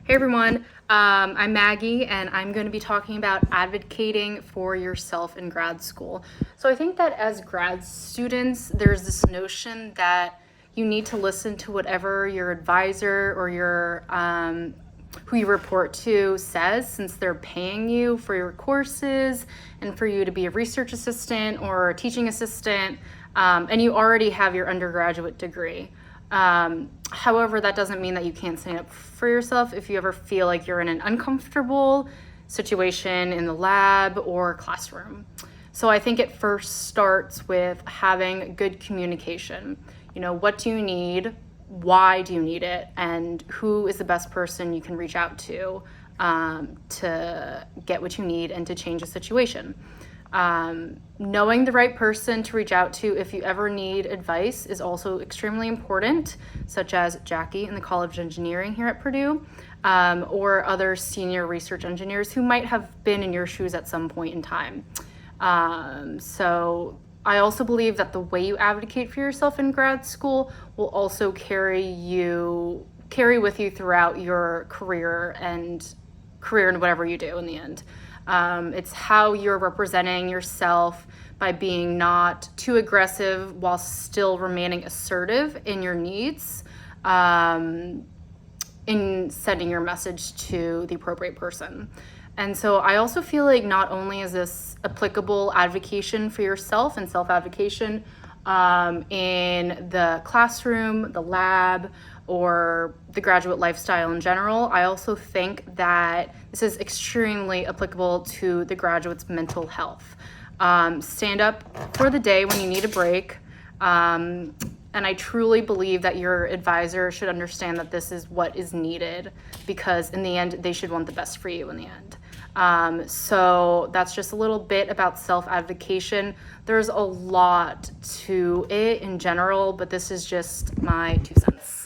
Hey everyone, I'm Maggie and I'm going to be talking about advocating for yourself in grad school. So I think that as grad students, there's this notion that you need to listen to whatever your advisor or your who you report to says, since they're paying you for your courses and for you to be a research assistant or a teaching assistant, and you already have your undergraduate degree. However, that doesn't mean that you can't stand up for yourself if you ever feel like you're in an uncomfortable situation in the lab or classroom. So I think it first starts with having good communication. You know, what do you need? Why do you need it? And who is the best person you can reach out to get what you need and to change a situation? Knowing the right person to reach out to if you ever need advice is also extremely important, such as Jackie in the College of Engineering here at Purdue, or other senior research engineers who might have been in your shoes at some point in time. So I also believe that the way you advocate for yourself in grad school will also carry with you throughout your career and whatever you do in the end. It's how you're representing yourself by being not too aggressive while still remaining assertive in your needs, in sending your message to the appropriate person. And so I also feel like not only is this applicable advocation for yourself and self-advocation in the classroom, the lab, or the graduate lifestyle in general, I also think that this is extremely applicable to the graduate's mental health. Stand up for the day when you need a break. And I truly believe that your advisor should understand that this is what is needed, because in the end, they should want the best for you in the end. So that's just a little bit about self-advocation. There's a lot to it in general, but this is just my 2 cents.